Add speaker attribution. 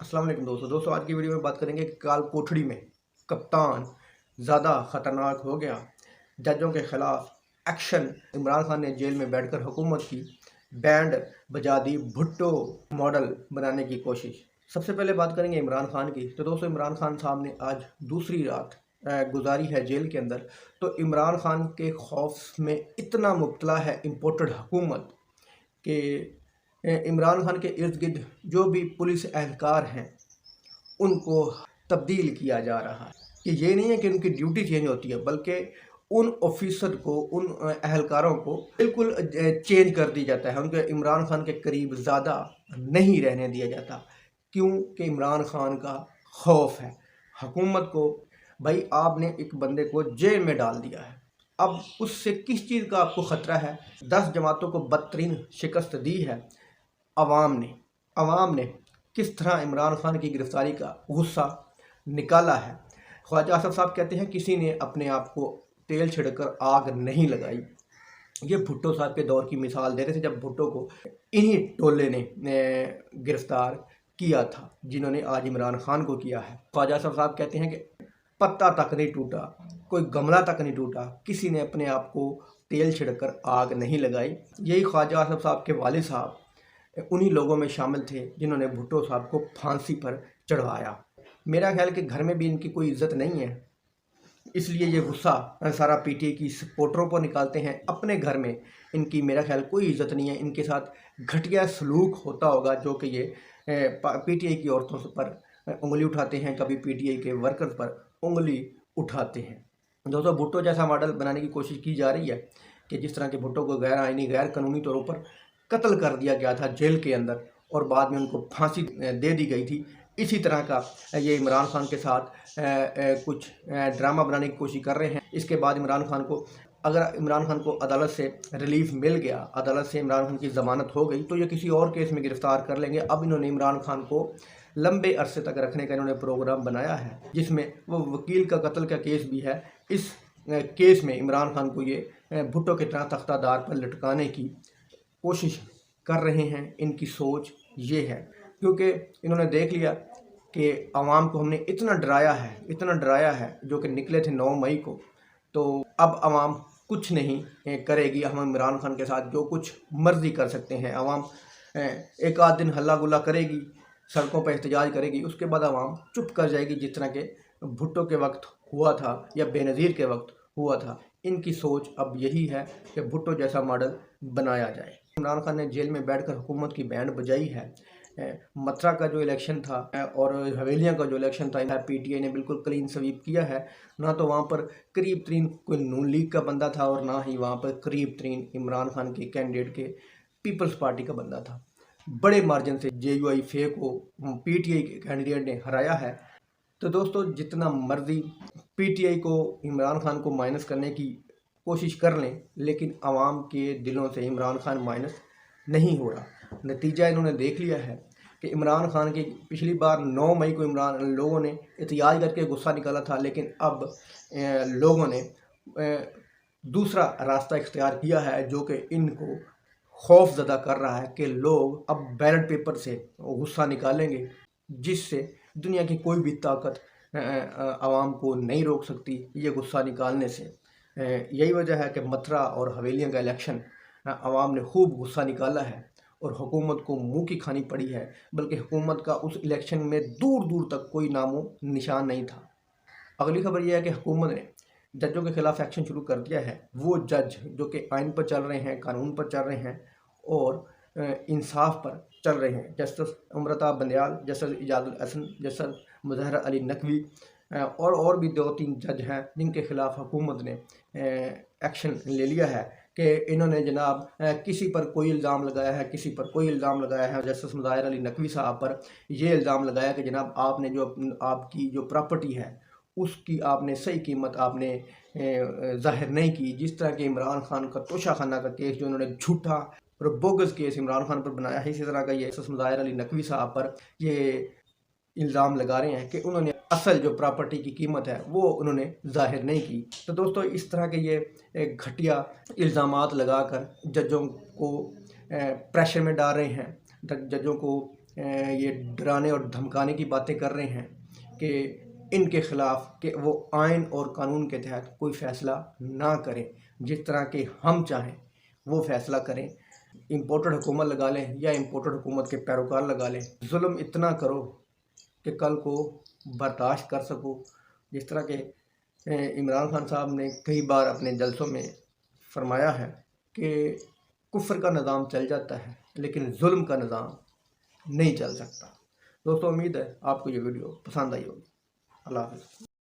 Speaker 1: अस्सलाम वालेकुम दोस्तों आज की वीडियो में बात करेंगे कि काल कोठड़ी में कप्तान ज़्यादा ख़तरनाक हो गया। जजों के ख़िलाफ़ एक्शन। इमरान खान ने जेल में बैठकर हुकूमत की बैंड बजा दी। भुट्टो मॉडल बनाने की कोशिश। सबसे पहले बात करेंगे इमरान खान की। तो दोस्तों इमरान खान साहब ने आज दूसरी रात गुजारी है जेल के अंदर। तो इमरान खान के खौफ में इतना मुब्तला है इम्पोर्टेड हुकूमत कि इमरान खान के इर्द गिर्द जो भी पुलिस एहलकार हैं उनको तब्दील किया जा रहा है। कि ये नहीं है कि उनकी ड्यूटी चेंज होती है, बल्कि उन ऑफिसर को, उन एहलकारों को बिल्कुल चेंज कर दिया जाता है। उनके इमरान खान के करीब ज़्यादा नहीं रहने दिया जाता, क्योंकि इमरान खान का खौफ है हुकूमत को। भाई आपने एक बंदे को जेल में डाल दिया है, अब उससे किस चीज़ का आपको ख़तरा है? 10 जमातों को बदतरीन शिकस्त दी है अवाम ने किस तरह इमरान खान की गिरफ्तारी का गुस्सा निकाला है। ख्वाजा आसफ साहब कहते हैं किसी ने अपने आप को तेल छिड़कर आग नहीं लगाई। ये भुट्टो साहब के दौर की मिसाल दे रहे थे, जब भुट्टो को इन्हीं टोले ने गिरफ्तार किया था जिन्होंने आज इमरान खान को किया है। ख्वाजा आसफ साहब कहते हैं कि पत्ता तक नहीं टूटा, कोई गमला तक नहीं टूटा, किसी ने अपने आप को तेल छिड़कर आग नहीं लगाई। यही ख्वाजा आसफ साहब के वालिद साहब उन्हीं लोगों में शामिल थे जिन्होंने भुट्टो साहब को फांसी पर चढ़वाया। मेरा ख्याल कि घर में भी इनकी कोई इज्जत नहीं है, इसलिए ये गुस्सा सारा पीटीआई की सपोर्टरों पर निकालते हैं। अपने घर में इनकी मेरा ख्याल कोई इज्जत नहीं है, इनके साथ घटिया सलूक होता होगा जो कि ये पीटीआई की औरतों पर उंगली उठाते हैं, कभी पीटीआई के वर्कर्स पर उंगली उठाते हैं। दोस्तों भुट्टो जैसा मॉडल बनाने की कोशिश की जा रही है कि जिस तरह के भुट्टो को गैर आइनी गैर कानूनी तौर पर कत्ल कर दिया गया था जेल के अंदर और बाद में उनको फांसी दे दी गई थी, इसी तरह का ये इमरान खान के साथ कुछ ड्रामा बनाने की कोशिश कर रहे हैं। इसके बाद इमरान खान को, अगर इमरान खान को अदालत से रिलीफ मिल गया, अदालत से इमरान खान की ज़मानत हो गई, तो ये किसी और केस में गिरफ़्तार कर लेंगे। अब इन्होंने इमरान खान को लंबे अरसे तक रखने का इन्होंने प्रोग्राम बनाया है, जिसमें वो वकील का कत्ल का केस भी है। इस केस में इमरान खान को ये भुट्टो की तरह तख्तादार पर लटकाने की कोशिश कर रहे हैं। इनकी सोच ये है, क्योंकि इन्होंने देख लिया कि आवाम को हमने इतना डराया है जो कि निकले थे 9 मई को, तो अब आवाम कुछ नहीं करेगी। हम इमरान खान के साथ जो कुछ मर्जी कर सकते हैं। आवाम एक आध दिन हल्ला गुल्ला करेगी, सड़कों पर एहतजाज करेगी, उसके बाद आवाम चुप कर जाएगी, जिस तरह के भुट्टो के वक्त हुआ था या बेनज़ीर के वक्त हुआ था। इनकी सोच अब यही है कि भुट्टो जैसा मॉडल बनाया जाए। इमरान खान ने जेल में बैठकर हुकूमत की बैंड बजाई है। मथुरा का जो इलेक्शन था और हवेलियाँ का जो इलेक्शन था, पीटीआई ने बिल्कुल क्लीन स्वीप किया है। ना तो वहाँ पर करीब तरीन कोई नून लीग का बंदा था और ना ही वहाँ पर करीब तरीन इमरान खान के कैंडिडेट के पीपल्स पार्टी का बंदा था। बड़े मार्जिन से JUIF को पीटीआई के कैंडिडेट ने हराया है। तो दोस्तों जितना मर्जी पीटीआई को इमरान खान को माइनस करने की कोशिश कर लें, लेकिन आवाम के दिलों से इमरान खान माइनस नहीं हो रहा। नतीजा इन्होंने देख लिया है कि इमरान खान की पिछली बार 9 मई को इमरान लोगों ने एहतजाज करके गुस्सा निकाला था, लेकिन अब लोगों ने दूसरा रास्ता इख्तियार किया है जो कि इनको खौफ ज़दा कर रहा है कि लोग अब बैलेट पेपर से गुस्सा निकालेंगे, जिससे दुनिया की कोई भी ताकत आवाम को नहीं रोक सकती ये गुस्सा निकालने से। यही वजह है कि मथुरा और हवेलियाँ का इलेक्शन आवाम ने खूब गुस्सा निकाला है और हुकूमत को मुंह की खानी पड़ी है, बल्कि हुकूमत का उस इलेक्शन में दूर दूर तक कोई नामो निशान नहीं था। अगली खबर यह है कि हुकूमत ने जजों के खिलाफ एक्शन शुरू कर दिया है। वो जज जो कि आइन पर चल रहे हैं, कानून पर चल रहे हैं और इंसाफ पर चल रहे हैं, justice Amrita Bandial, justice Ijazul Hassan, justice Mazhar Ali Naqvi और भी 2-3 जज हैं जिनके खिलाफ हुकूमत ने एक्शन ले लिया है कि इन्होंने जनाब किसी पर कोई इल्ज़ाम लगाया है, किसी पर कोई इल्ज़ाम लगाया है। जस्टिस मुजहरा अली नकवी साहब पर ये इल्ज़ाम लगाया कि जनाब आपने जो आपकी जो प्रॉपर्टी है उसकी आपने सही कीमत आपने ज़ाहिर नहीं की। जिस तरह के इमरान खान का तोशाखाना का केस जो उन्होंने झूठा और बोगस केस इमरान खान पर बनाया है, इसी तरह का ये मुजहरा अली नकवी साहब पर ये इल्ज़ाम लगा रहे हैं कि उन्होंने असल जो प्रॉपर्टी की कीमत है वो उन्होंने ज़ाहिर नहीं की। तो दोस्तों इस तरह के ये घटिया इल्ज़ामात लगाकर जजों को प्रेशर में डाल रहे हैं, जजों को ये डराने और धमकाने की बातें कर रहे हैं कि इनके ख़िलाफ़ कि वो आइन और कानून के तहत कोई फ़ैसला ना करें, जिस तरह के हम चाहें वो फ़ैसला करें। इम्पोर्टेड हुकूमत लगा लें या इम्पोर्टेड हुकूमत के पैरोकार लगा लें, जुल्म इतना करो कि कल को बर्दाश्त कर सको। जिस तरह के इमरान खान साहब ने कई बार अपने जलसों में फरमाया है कि कुफ्र का निज़ाम चल जाता है लेकिन जुल्म का निज़ाम नहीं चल सकता। दोस्तों, उम्मीद है आपको ये वीडियो पसंद आई होगी। अल्लाह हाफ़िज़।